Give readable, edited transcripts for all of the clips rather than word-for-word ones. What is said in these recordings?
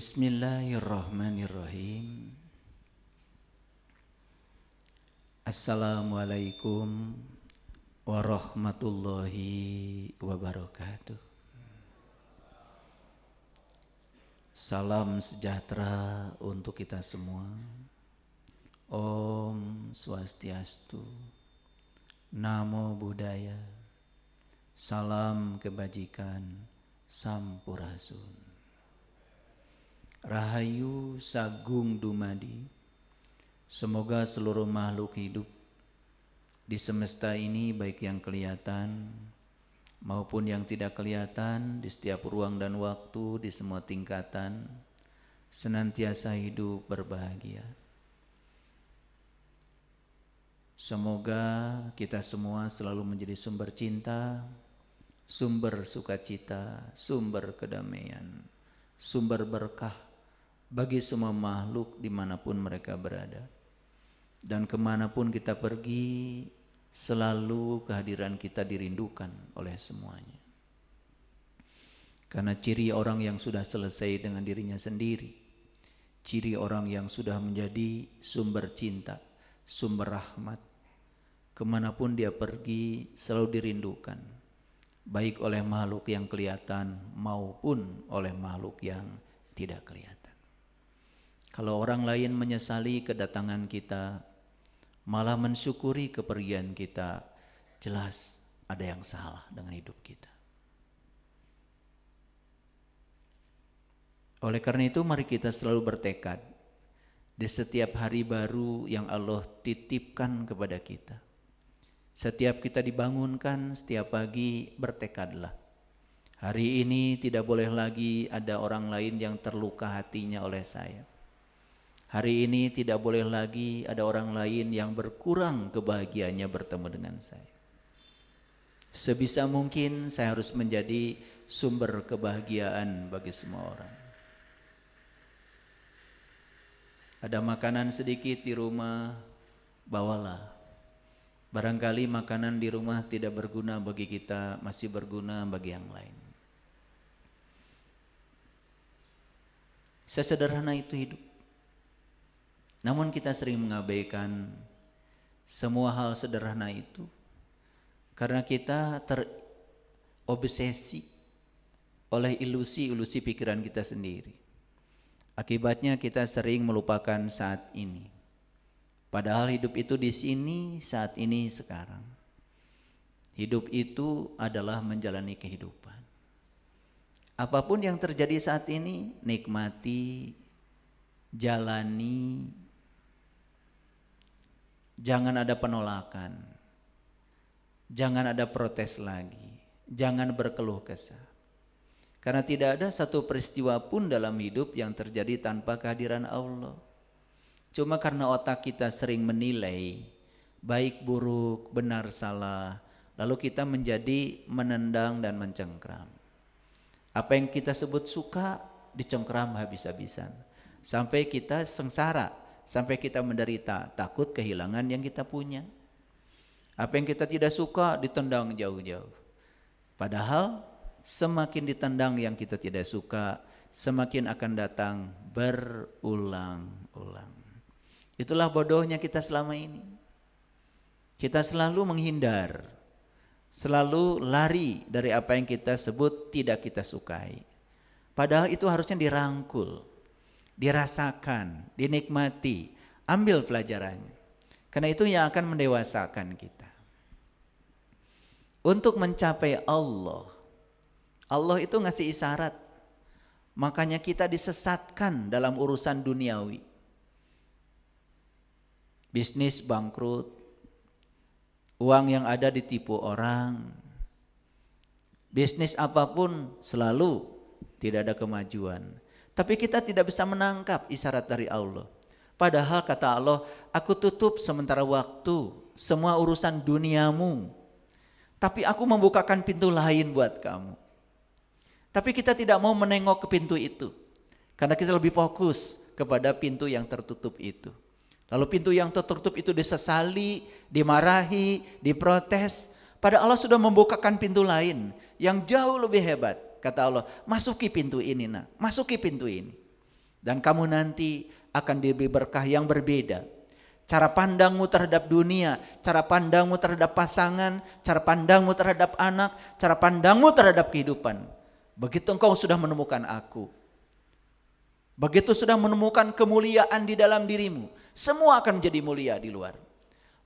Bismillahirrahmanirrahim. Assalamualaikum warahmatullahi wabarakatuh. Salam sejahtera untuk kita semua. Om Swastiastu, Namo Buddhaya, salam kebajikan, Sampurasun. Rahayu Sagung Dumadi. Semoga seluruh makhluk hidup di semesta ini, baik yang kelihatan maupun yang tidak kelihatan, di setiap ruang dan waktu, di semua tingkatan, senantiasa hidup berbahagia. Semoga kita semua selalu menjadi sumber cinta, sumber sukacita, sumber kedamaian, sumber berkah bagi semua makhluk dimanapun mereka berada. Dan kemanapun kita pergi, selalu kehadiran kita dirindukan oleh semuanya. Karena ciri orang yang sudah selesai dengan dirinya sendiri, ciri orang yang sudah menjadi sumber cinta, sumber rahmat, kemanapun dia pergi selalu dirindukan, baik oleh makhluk yang kelihatan maupun oleh makhluk yang tidak kelihatan. Kalau orang lain menyesali kedatangan kita, malah mensyukuri kepergian kita, jelas ada yang salah dengan hidup kita. Oleh karena itu mari kita selalu bertekad di setiap hari baru yang Allah titipkan kepada kita. Setiap kita dibangunkan setiap pagi, bertekadlah. Hari ini tidak boleh lagi ada orang lain yang terluka hatinya oleh saya. Hari ini tidak boleh lagi ada orang lain yang berkurang kebahagiaannya bertemu dengan saya. Sebisa mungkin saya harus menjadi sumber kebahagiaan bagi semua orang. Ada makanan sedikit di rumah, bawalah. Barangkali makanan di rumah tidak berguna bagi kita, masih berguna bagi yang lain. Sesederhana itu hidup. Namun kita sering mengabaikan semua hal sederhana itu karena kita terobsesi oleh ilusi-ilusi pikiran kita sendiri. Akibatnya kita sering melupakan saat ini. Padahal hidup itu di sini, saat ini, sekarang. Hidup itu adalah menjalani kehidupan. Apapun yang terjadi saat ini, nikmati, jalani. Jangan ada penolakan, jangan ada protes lagi, jangan berkeluh kesah. Karena tidak ada satu peristiwa pun dalam hidup yang terjadi tanpa kehadiran Allah. Cuma karena otak kita sering menilai baik buruk, benar salah, lalu kita menjadi menendang dan mencengkram. Apa yang kita sebut suka dicengkram habis-habisan, sampai kita sengsara, sampai kita menderita, takut kehilangan yang kita punya. Apa yang kita tidak suka ditendang jauh-jauh. Padahal semakin ditendang yang kita tidak suka, semakin akan datang berulang-ulang. Itulah bodohnya kita selama ini. Kita selalu menghindar, selalu lari dari apa yang kita sebut tidak kita sukai. Padahal itu harusnya dirangkul, dirasakan, dinikmati, ambil pelajarannya. Karena itu yang akan mendewasakan kita. Untuk mencapai Allah, Allah itu ngasih isyarat. Makanya kita disesatkan dalam urusan duniawi. Bisnis bangkrut, uang yang ada ditipu orang. Bisnis apapun selalu tidak ada kemajuan. Tapi kita tidak bisa menangkap isyarat dari Allah. Padahal kata Allah, aku tutup sementara waktu semua urusan duniamu. Tapi aku membukakan pintu lain buat kamu. Tapi kita tidak mau menengok ke pintu itu. Karena kita lebih fokus kepada pintu yang tertutup itu. Lalu pintu yang tertutup itu disesali, dimarahi, diprotes. Padahal Allah sudah membukakan pintu lain yang jauh lebih hebat. Kata Allah, masuki pintu ini nak, masuki pintu ini. Dan kamu nanti akan diberi berkah yang berbeda. Cara pandangmu terhadap dunia, cara pandangmu terhadap pasangan, cara pandangmu terhadap anak, cara pandangmu terhadap kehidupan. Begitu engkau sudah menemukan aku, begitu sudah menemukan kemuliaan di dalam dirimu, semua akan menjadi mulia di luar.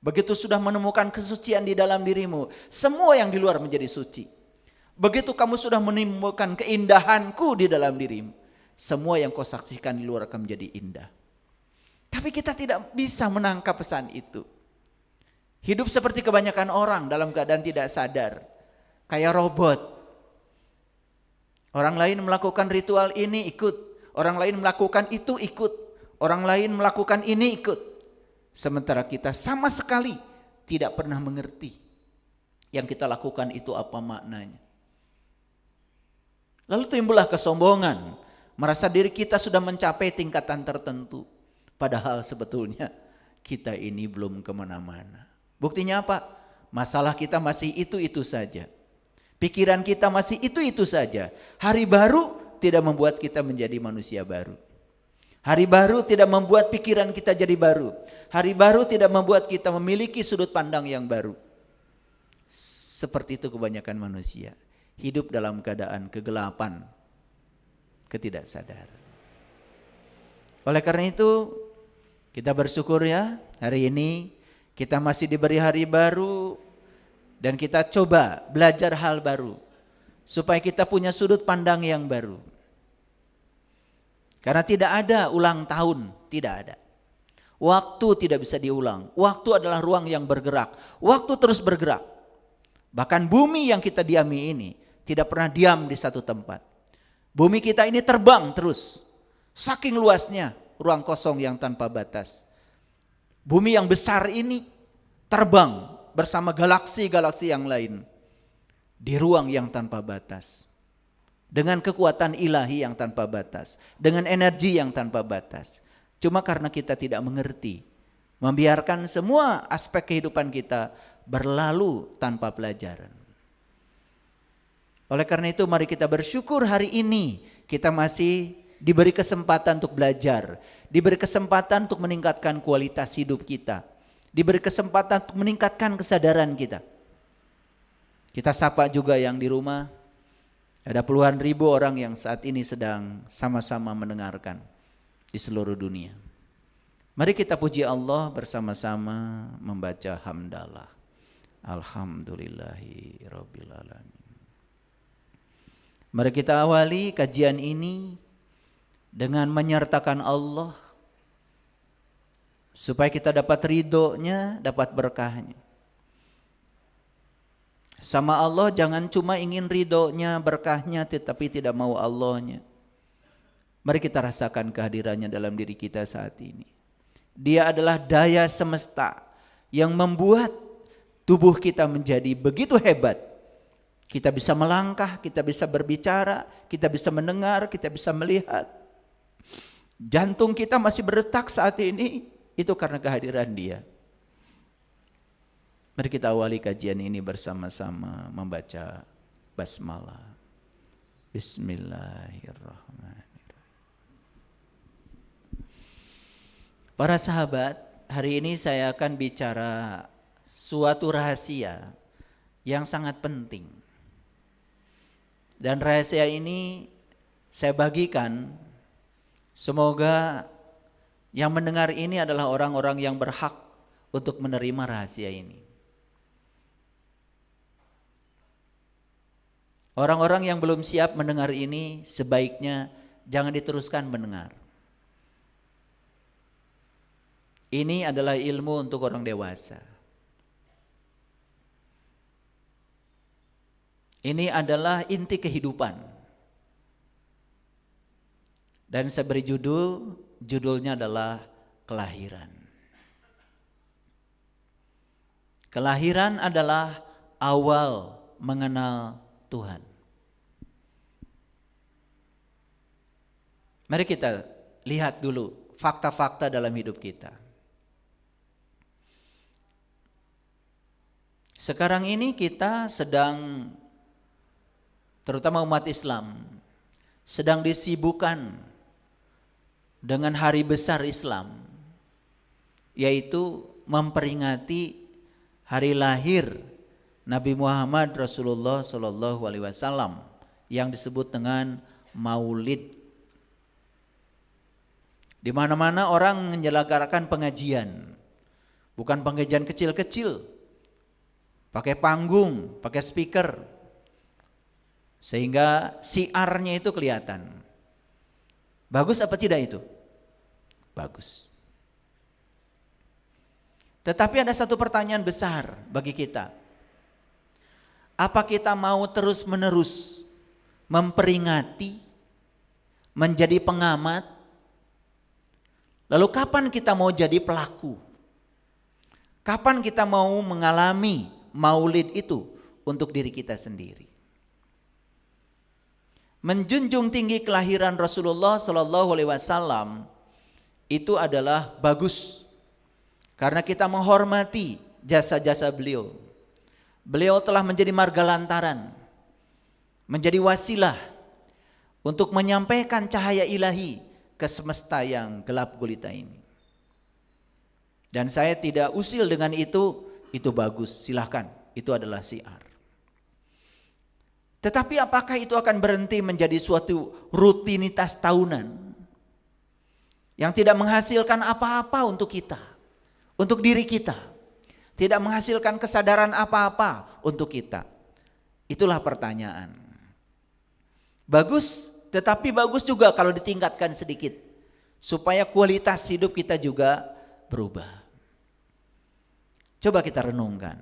Begitu sudah menemukan kesucian di dalam dirimu, semua yang di luar menjadi suci. Begitu kamu sudah menemukan keindahanku di dalam dirimu, semua yang kau saksikan di luar akan menjadi indah. Tapi kita tidak bisa menangkap pesan itu. Hidup seperti kebanyakan orang dalam keadaan tidak sadar. Kayak robot. Orang lain melakukan ritual ini ikut. Orang lain melakukan itu ikut. Orang lain melakukan ini ikut. Sementara kita sama sekali tidak pernah mengerti yang kita lakukan itu apa maknanya. Lalu timbullah kesombongan. Merasa diri kita sudah mencapai tingkatan tertentu. Padahal sebetulnya kita ini belum kemana-mana. Buktinya apa? Masalah kita masih itu-itu saja. Pikiran kita masih itu-itu saja. Hari baru tidak membuat kita menjadi manusia baru. Hari baru tidak membuat pikiran kita jadi baru. Hari baru tidak membuat kita memiliki sudut pandang yang baru. Seperti itu kebanyakan manusia. Hidup dalam keadaan kegelapan, ketidaksadaran. Oleh karena itu kita bersyukur ya, hari ini kita masih diberi hari baru dan kita coba belajar hal baru supaya kita punya sudut pandang yang baru. Karena tidak ada ulang tahun, tidak ada. Waktu tidak bisa diulang. Waktu adalah ruang yang bergerak. Waktu terus bergerak. Bahkan bumi yang kita diami ini tidak pernah diam di satu tempat. Bumi kita ini terbang terus. Saking luasnya ruang kosong yang tanpa batas. Bumi yang besar ini terbang bersama galaksi-galaksi yang lain di ruang yang tanpa batas. Dengan kekuatan ilahi yang tanpa batas, dengan energi yang tanpa batas. Cuma karena kita tidak mengerti, membiarkan semua aspek kehidupan kita berlalu tanpa pelajaran. Oleh karena itu mari kita bersyukur hari ini kita masih diberi kesempatan untuk belajar, diberi kesempatan untuk meningkatkan kualitas hidup kita, diberi kesempatan untuk meningkatkan kesadaran kita. Kita sapa juga yang di rumah, ada puluhan ribu orang yang saat ini sedang sama-sama mendengarkan di seluruh dunia. Mari kita puji Allah bersama-sama membaca hamdalah. Alhamdulillahi rabbil alamin. Mari kita awali kajian ini dengan menyertakan Allah supaya kita dapat ridhonya, dapat berkahnya. Sama Allah jangan cuma ingin ridhonya, berkahnya, tetapi tidak mau Allahnya. Mari kita rasakan kehadirannya dalam diri kita saat ini. Dia adalah daya semesta yang membuat tubuh kita menjadi begitu hebat. Kita bisa melangkah, kita bisa berbicara, kita bisa mendengar, kita bisa melihat. Jantung kita masih berdetak saat ini, itu karena kehadiran Dia. Mari kita awali kajian ini bersama-sama membaca basmalah. Bismillahirrahmanirrahim. Para sahabat, hari ini saya akan bicara suatu rahasia yang sangat penting. Dan rahasia ini saya bagikan, semoga yang mendengar ini adalah orang-orang yang berhak untuk menerima rahasia ini. Orang-orang yang belum siap mendengar ini sebaiknya jangan diteruskan mendengar. Ini adalah ilmu untuk orang dewasa. Ini adalah inti kehidupan. Dan saya beri judulnya adalah kelahiran. Kelahiran adalah awal mengenal Tuhan. Mari kita lihat dulu fakta-fakta dalam hidup kita. Sekarang ini kita sedang, terutama umat Islam, sedang disibukkan dengan hari besar Islam, yaitu memperingati hari lahir Nabi Muhammad Rasulullah Shallallahu Alaihi Wasallam yang disebut dengan Maulid. Di mana-mana orang menyelenggarakan pengajian, bukan pengajian kecil-kecil, pakai panggung, pakai speaker, sehingga siarnya itu kelihatan. Bagus apa tidak itu? Bagus. Tetapi ada satu pertanyaan besar bagi kita. Apa kita mau terus-menerus memperingati, menjadi pengamat? Lalu kapan kita mau jadi pelaku? Kapan kita mau mengalami maulid itu untuk diri kita sendiri? Menjunjung tinggi kelahiran Rasulullah Shallallahu Alaihi Wasallam itu adalah bagus, karena kita menghormati jasa-jasa beliau. Beliau telah menjadi marga lantaran, menjadi wasilah untuk menyampaikan cahaya ilahi ke semesta yang gelap gulita ini. Dan saya tidak usil dengan itu bagus, silahkan, itu adalah syiar. Tetapi apakah itu akan berhenti menjadi suatu rutinitas tahunan yang tidak menghasilkan apa-apa untuk kita, untuk diri kita, tidak menghasilkan kesadaran apa-apa untuk kita? Itulah pertanyaan. Bagus, tetapi bagus juga kalau ditingkatkan sedikit, supaya kualitas hidup kita juga berubah. Coba kita renungkan.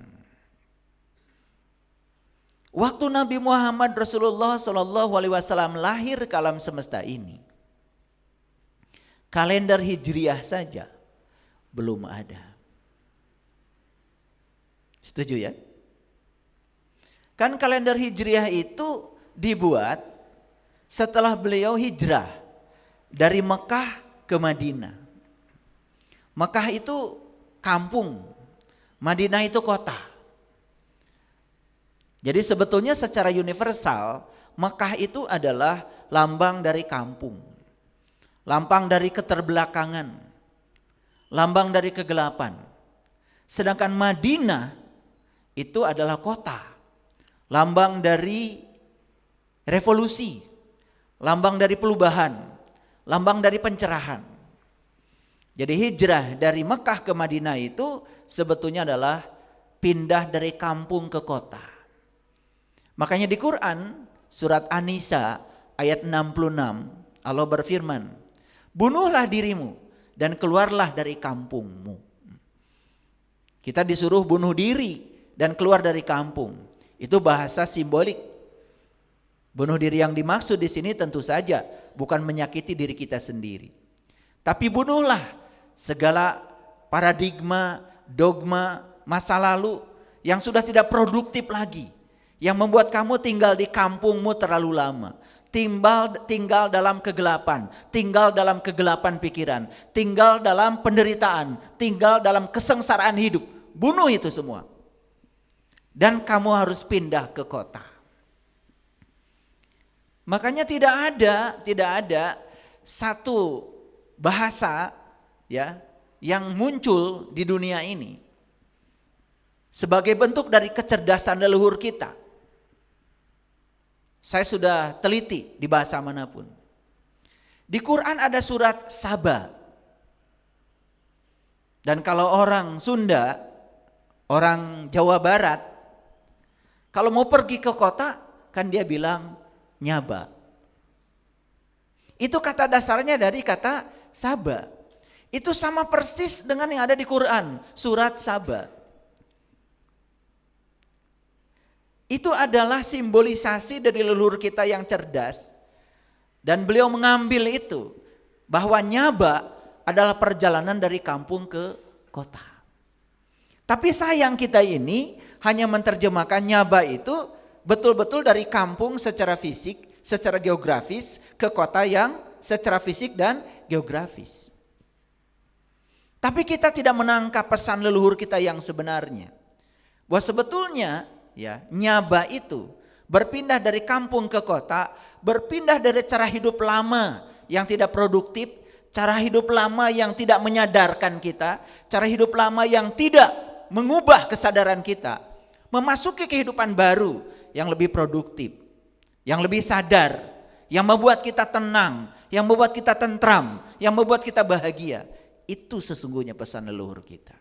Waktu Nabi Muhammad Rasulullah Shallallahu Alaihi Wasallam lahir ke alam semesta ini, kalender Hijriah saja belum ada. Setuju ya? Kan kalender Hijriah itu dibuat setelah beliau hijrah dari Mekah ke Madinah. Mekah itu kampung, Madinah itu kota. Jadi sebetulnya secara universal Mekah itu adalah lambang dari kampung, lambang dari keterbelakangan, lambang dari kegelapan. Sedangkan Madinah itu adalah kota, lambang dari revolusi, lambang dari perubahan, lambang dari pencerahan. Jadi hijrah dari Mekah ke Madinah itu sebetulnya adalah pindah dari kampung ke kota. Makanya di Quran surat An-Nisa ayat 66 Allah berfirman, bunuhlah dirimu dan keluarlah dari kampungmu. Kita disuruh bunuh diri dan keluar dari kampung. Itu bahasa simbolik. Bunuh diri yang dimaksud di sini tentu saja bukan menyakiti diri kita sendiri. Tapi bunuhlah segala paradigma, dogma masa lalu yang sudah tidak produktif lagi, yang membuat kamu tinggal di kampungmu terlalu lama, tinggal dalam kegelapan, tinggal dalam kegelapan pikiran, tinggal dalam penderitaan, tinggal dalam kesengsaraan hidup. Bunuh itu semua. Dan kamu harus pindah ke kota. Makanya tidak ada satu bahasa ya yang muncul di dunia ini sebagai bentuk dari kecerdasan leluhur kita. Saya sudah teliti di bahasa manapun. Di Quran ada surat Saba. Dan kalau orang Sunda, orang Jawa Barat, kalau mau pergi ke kota, kan dia bilang nyaba. Itu kata dasarnya dari kata Saba. Itu sama persis dengan yang ada di Quran, surat Saba. Itu adalah simbolisasi dari leluhur kita yang cerdas. Dan beliau mengambil itu, bahwa nyaba adalah perjalanan dari kampung ke kota. Tapi sayang kita ini hanya menerjemahkan nyaba itu betul-betul dari kampung secara fisik, secara geografis, ke kota yang secara fisik dan geografis. Tapi kita tidak menangkap pesan leluhur kita yang sebenarnya. Bahwa sebetulnya ya, nyaba itu berpindah dari kampung ke kota, berpindah dari cara hidup lama yang tidak produktif, cara hidup lama yang tidak menyadarkan kita, cara hidup lama yang tidak mengubah kesadaran kita, memasuki kehidupan baru yang lebih produktif, yang lebih sadar, yang membuat kita tenang, yang membuat kita tentram, yang membuat kita bahagia. Itu sesungguhnya pesan leluhur kita.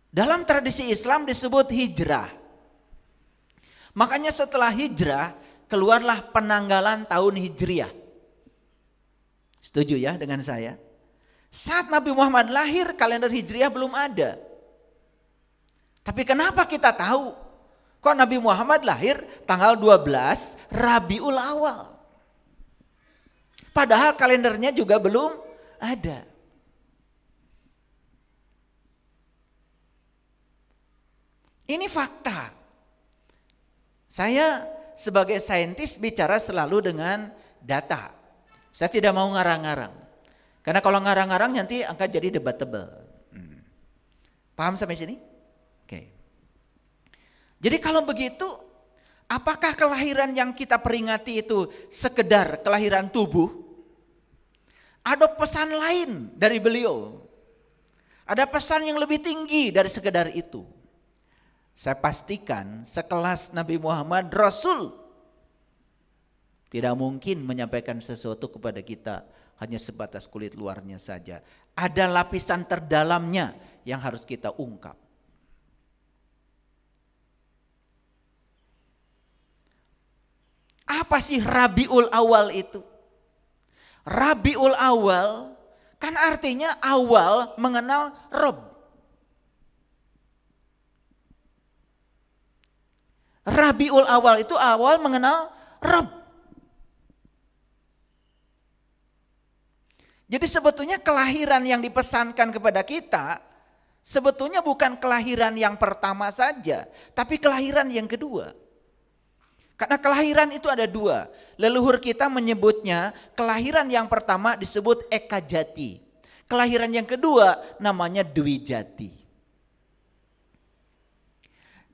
Dalam tradisi Islam disebut hijrah. Makanya setelah hijrah keluarlah penanggalan tahun Hijriah. Setuju ya dengan saya? Saat Nabi Muhammad lahir kalender Hijriah belum ada. Tapi kenapa kita tahu? Kok Nabi Muhammad lahir tanggal 12 Rabiul Awal? Padahal kalendernya juga belum ada. Ini fakta. Saya sebagai saintis bicara selalu dengan data. Saya tidak mau ngarang-ngarang. Karena kalau ngarang-ngarang nanti akan jadi debatable. Paham sampai sini? Oke. Jadi kalau begitu, apakah kelahiran yang kita peringati itu sekedar kelahiran tubuh? Ada pesan lain dari beliau. Ada pesan yang lebih tinggi dari sekedar itu. Saya pastikan sekelas Nabi Muhammad Rasul tidak mungkin menyampaikan sesuatu kepada kita hanya sebatas kulit luarnya saja. Ada lapisan terdalamnya yang harus kita ungkap. Apa sih Rabiul Awal itu? Rabiul Awal kan artinya awal mengenal Rob. Rabiul Awal itu awal mengenal Rabb. Jadi sebetulnya kelahiran yang dipesankan kepada kita sebetulnya bukan kelahiran yang pertama saja, tapi kelahiran yang kedua. Karena kelahiran itu ada dua. Leluhur kita menyebutnya kelahiran yang pertama disebut Eka Jati. Kelahiran yang kedua namanya Dwi Jati.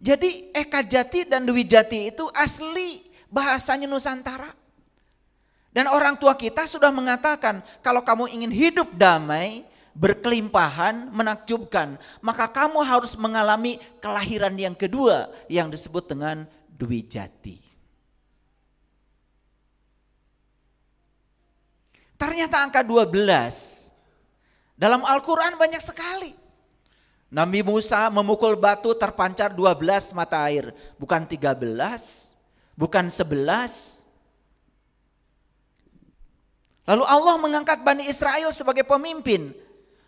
Jadi Eka Jati dan Dwi Jati itu asli bahasanya Nusantara. Dan orang tua kita sudah mengatakan kalau kamu ingin hidup damai, berkelimpahan, menakjubkan, maka kamu harus mengalami kelahiran yang kedua yang disebut dengan Dwi Jati. Ternyata angka 12 dalam Al-Quran banyak sekali. Nabi Musa memukul batu terpancar 12 mata air. Bukan 13, bukan 11. Lalu Allah mengangkat Bani Israel sebagai pemimpin.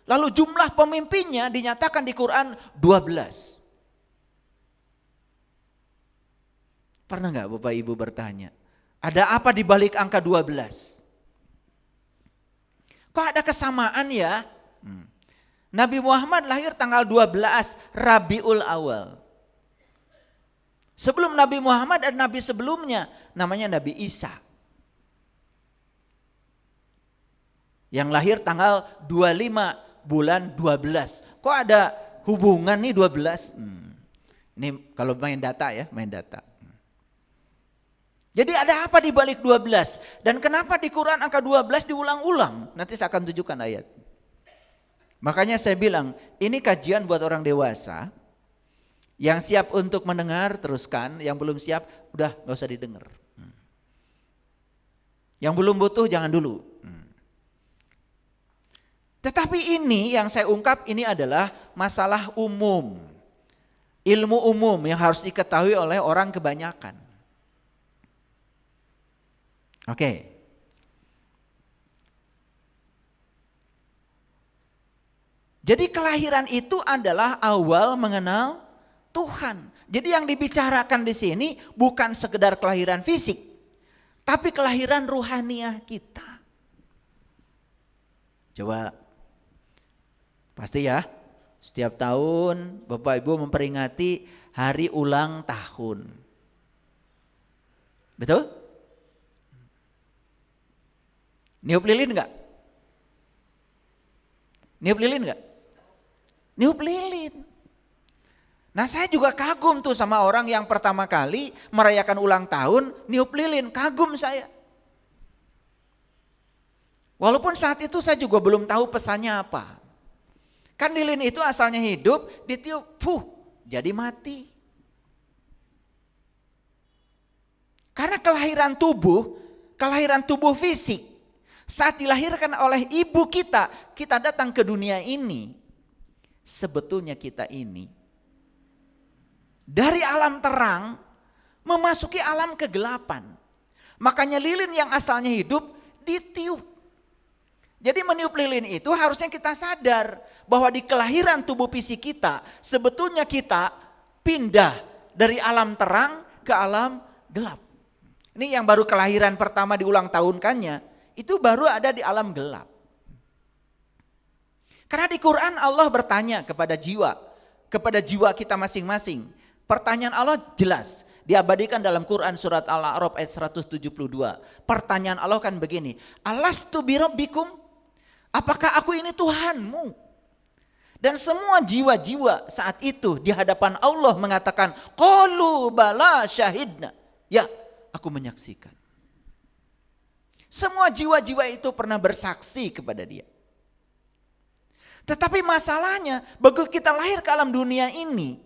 Lalu jumlah pemimpinnya dinyatakan di Quran 12. Pernah gak Bapak Ibu bertanya, ada apa di balik angka 12? Kok ada kesamaan ya? Nabi Muhammad lahir tanggal 12 Rabiul Awal. Sebelum Nabi Muhammad ada nabi sebelumnya namanya Nabi Isa. Yang lahir tanggal 25 bulan 12. Kok ada hubungan nih 12? Ini kalau main data ya, main data. Jadi ada apa di balik 12? Dan kenapa di Quran angka 12 diulang-ulang? Nanti saya akan tunjukkan ayat. Makanya saya bilang, ini kajian buat orang dewasa. Yang siap untuk mendengar teruskan, yang belum siap udah gak usah didengar. Yang belum butuh jangan dulu. Tetapi ini yang saya ungkap ini adalah masalah umum. Ilmu umum yang harus diketahui oleh orang kebanyakan. Oke. Jadi kelahiran itu adalah awal mengenal Tuhan. Jadi yang dibicarakan di sini bukan sekedar kelahiran fisik, tapi kelahiran ruhaniah kita. Coba, pasti ya, setiap tahun Bapak Ibu memperingati hari ulang tahun. Betul? Niup lilin enggak? Niup lilin enggak? Niup lilin. Nah saya juga kagum tuh sama orang yang pertama kali merayakan ulang tahun niup lilin, kagum saya. Walaupun saat itu saya juga belum tahu pesannya apa. Kan lilin itu asalnya hidup, ditiup, jadi mati. Karena kelahiran tubuh fisik, saat dilahirkan oleh ibu kita datang ke dunia ini. Sebetulnya kita ini dari alam terang memasuki alam kegelapan. Makanya lilin yang asalnya hidup ditiup. Jadi meniup lilin itu harusnya kita sadar bahwa di kelahiran tubuh fisik kita sebetulnya kita pindah dari alam terang ke alam gelap. Ini yang baru kelahiran pertama di ulang tahunkannya itu baru ada di alam gelap. Karena di Quran Allah bertanya kepada jiwa kita masing-masing. Pertanyaan Allah jelas. Diabadikan dalam Quran surat Al-A'raf ayat 172. Pertanyaan Allah kan begini. Alastu birabbikum? Apakah aku ini Tuhanmu? Dan semua jiwa-jiwa saat itu di hadapan Allah mengatakan, qalu bala syahidna. Ya, aku menyaksikan. Semua jiwa-jiwa itu pernah bersaksi kepada dia. Tetapi masalahnya, begitu kita lahir ke alam dunia ini,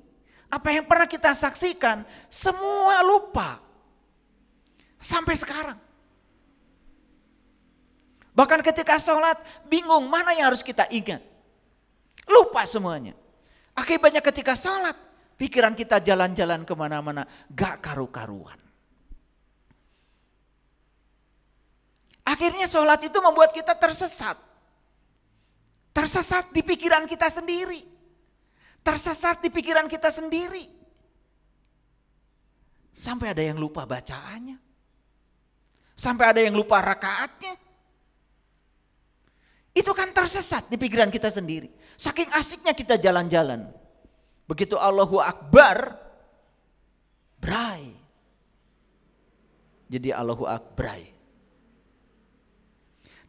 apa yang pernah kita saksikan, semua lupa. Sampai sekarang. Bahkan ketika sholat, bingung mana yang harus kita ingat. Lupa semuanya. Akibatnya ketika sholat, pikiran kita jalan-jalan kemana-mana, gak karu-karuan. Akhirnya sholat itu membuat kita tersesat. Tersesat di pikiran kita sendiri. Tersesat di pikiran kita sendiri. Sampai ada yang lupa bacaannya. Sampai ada yang lupa rakaatnya. Itu kan tersesat di pikiran kita sendiri. Saking asiknya kita jalan-jalan. Begitu Allahu Akbar, bray. Jadi Allahu Akbar.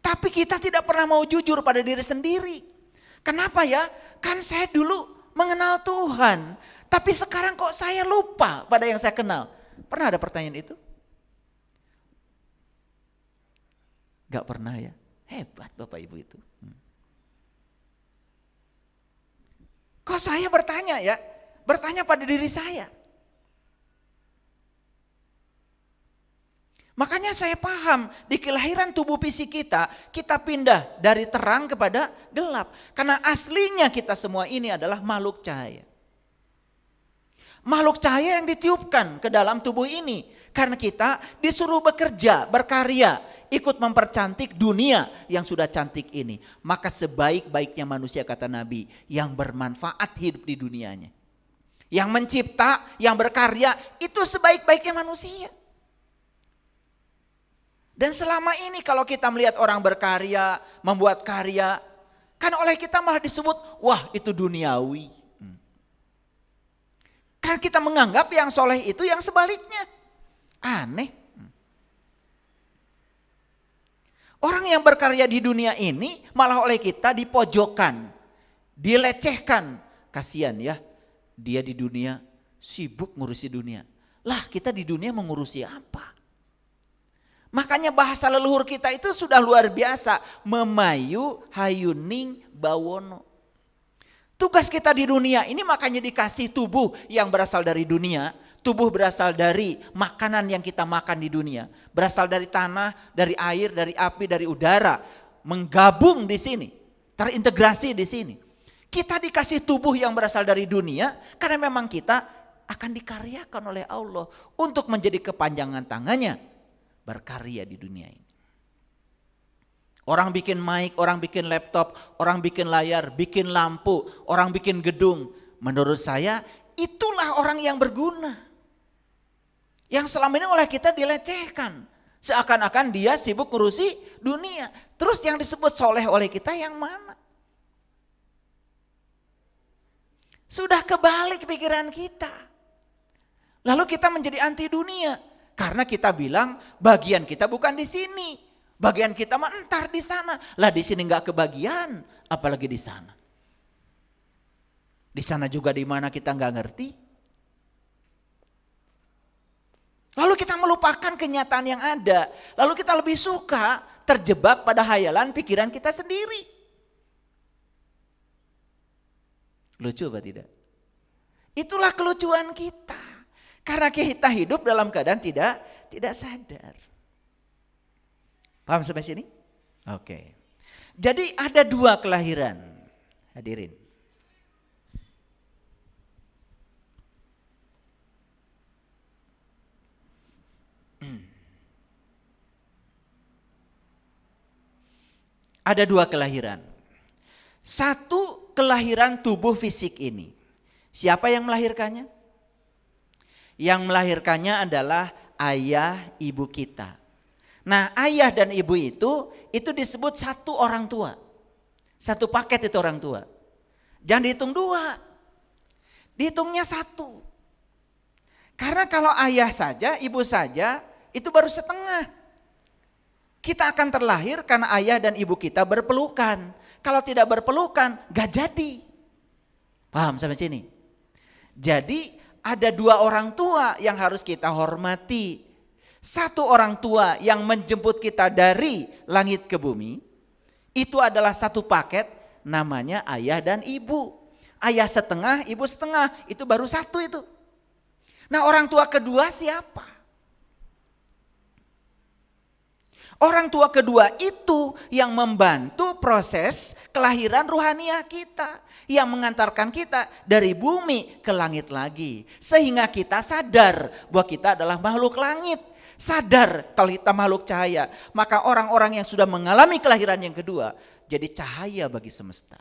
Tapi kita tidak pernah mau jujur pada diri sendiri. Kenapa ya? Kan saya dulu mengenal Tuhan. Tapi sekarang kok saya lupa pada yang saya kenal. Pernah ada pertanyaan itu? Gak pernah ya? Hebat Bapak Ibu itu. Kok saya bertanya ya? Bertanya pada diri saya. Makanya saya paham di kelahiran tubuh fisik kita pindah dari terang kepada gelap. Karena aslinya kita semua ini adalah makhluk cahaya. Makhluk cahaya yang ditiupkan ke dalam tubuh ini. Karena kita disuruh bekerja, berkarya, ikut mempercantik dunia yang sudah cantik ini. Maka sebaik-baiknya manusia kata Nabi yang bermanfaat hidup di dunianya. Yang mencipta, yang berkarya itu sebaik-baiknya manusia. Dan selama ini kalau kita melihat orang berkarya, membuat karya, kan oleh kita malah disebut, wah itu duniawi. Kan kita menganggap yang soleh itu yang sebaliknya. Aneh. Orang yang berkarya di dunia ini malah oleh kita dipojokkan, dilecehkan. Kasihan ya, dia di dunia sibuk ngurusi dunia. Lah kita di dunia mengurusi apa? Makanya bahasa leluhur kita itu sudah luar biasa. Memayu hayuning bawono. Tugas kita di dunia ini makanya dikasih tubuh yang berasal dari dunia. Tubuh berasal dari makanan yang kita makan di dunia. Berasal dari tanah, dari air, dari api, dari udara. Menggabung di sini. Terintegrasi di sini. Kita dikasih tubuh yang berasal dari dunia. Karena memang kita akan dikaryakan oleh Allah. Untuk menjadi kepanjangan tangannya. Berkarya di dunia ini. Orang bikin mic, orang bikin laptop, orang bikin layar, bikin lampu, orang bikin gedung. Menurut saya itulah orang yang berguna. Yang selama ini oleh kita dilecehkan. Seakan-akan dia sibuk ngurusi dunia. Terus yang disebut soleh oleh kita yang mana? Sudah kebalik pikiran kita. Lalu kita menjadi anti dunia. Karena kita bilang bagian kita bukan di sini. Bagian kita mah entar di sana. Lah di sini enggak kebagian, apalagi di sana. Di sana juga di mana kita enggak ngerti. Lalu kita melupakan kenyataan yang ada. Lalu kita lebih suka terjebak pada hayalan pikiran kita sendiri. Lucu apa tidak? Itulah kelucuan kita. Karena kita hidup dalam keadaan tidak sadar. Paham sampai sini? Oke. Jadi ada dua kelahiran. Hadirin. Ada dua kelahiran. Satu, kelahiran tubuh fisik ini. Siapa yang melahirkannya? Yang melahirkannya adalah ayah ibu kita. Nah, ayah dan ibu itu disebut satu orang tua. Satu paket itu orang tua. Jangan dihitung dua. Dihitungnya satu. Karena kalau ayah saja, ibu saja, itu baru setengah. Kita akan terlahir karena ayah dan ibu kita berpelukan. Kalau tidak berpelukan, gak jadi. Paham sampai sini? Jadi ada dua orang tua yang harus kita hormati. Satu orang tua yang menjemput kita dari langit ke bumi. Itu adalah satu paket, namanya ayah dan ibu. Ayah setengah, ibu setengah, itu baru satu itu. Nah, orang tua kedua siapa? Orang tua kedua itu yang membantu proses kelahiran rohania kita. Yang mengantarkan kita dari bumi ke langit lagi. Sehingga kita sadar bahwa kita adalah makhluk langit. Sadar kalau kita makhluk cahaya. Maka orang-orang yang sudah mengalami kelahiran yang kedua jadi cahaya bagi semesta.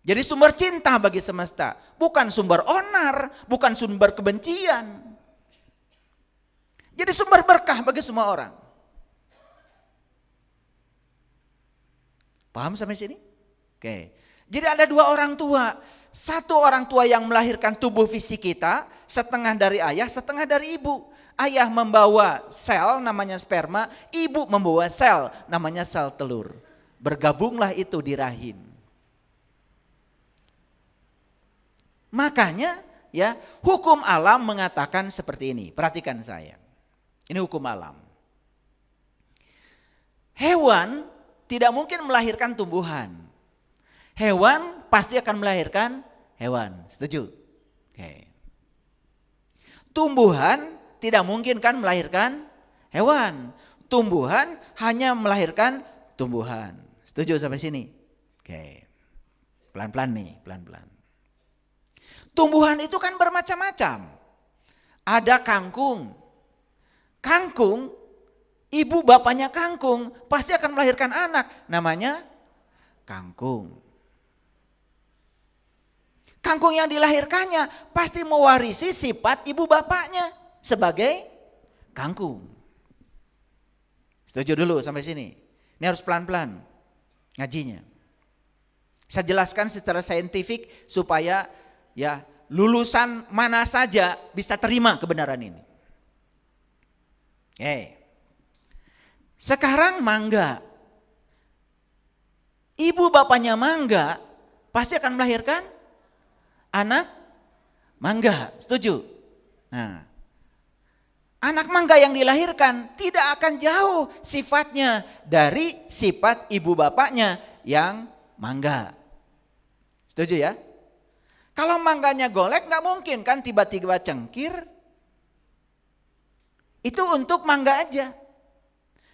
Jadi sumber cinta bagi semesta. Bukan sumber onar, bukan sumber kebencian. Jadi sumber berkah bagi semua orang. Paham sampai sini? Oke. Jadi ada dua orang tua. Satu orang tua yang melahirkan tubuh fisik kita, setengah dari ayah, setengah dari ibu. Ayah membawa sel namanya sperma, ibu membawa sel namanya sel telur. Bergabunglah itu di rahim. Makanya ya, hukum alam mengatakan seperti ini. Perhatikan saya. Ini hukum alam. Hewan tidak mungkin melahirkan tumbuhan. Hewan pasti akan melahirkan hewan. Setuju? Oke. Tumbuhan tidak mungkin kan melahirkan hewan. Tumbuhan hanya melahirkan tumbuhan. Setuju sampai sini? Oke. Pelan-pelan nih, pelan-pelan. Tumbuhan itu kan bermacam-macam. Ada kangkung. Kangkung, ibu bapaknya kangkung pasti akan melahirkan anak, namanya kangkung. Kangkung yang dilahirkannya pasti mewarisi sifat ibu bapaknya sebagai kangkung. Setuju dulu sampai sini. Ini harus pelan-pelan ngajinya. Saya jelaskan secara saintifik supaya ya lulusan mana saja bisa terima kebenaran ini. Sekarang mangga. Ibu bapaknya mangga pasti akan melahirkan anak mangga. Setuju? Nah, anak mangga yang dilahirkan tidak akan jauh sifatnya dari sifat ibu bapaknya yang mangga. Setuju ya? Kalau mangganya golek nggak mungkin kan tiba-tiba cengkir. Itu untuk mangga aja.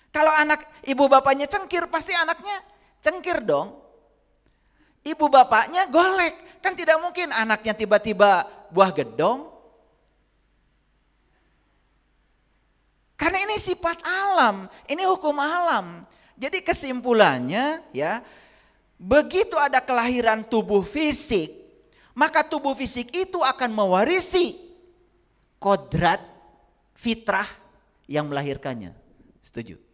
Kalau anak ibu bapaknya cengkir pasti anaknya cengkir dong. Ibu bapaknya golek, kan tidak mungkin anaknya tiba-tiba buah gedong. Karena ini sifat alam, ini hukum alam. Jadi kesimpulannya ya, begitu ada kelahiran tubuh fisik, maka tubuh fisik itu akan mewarisi kodrat fitrah yang melahirkannya. Setuju?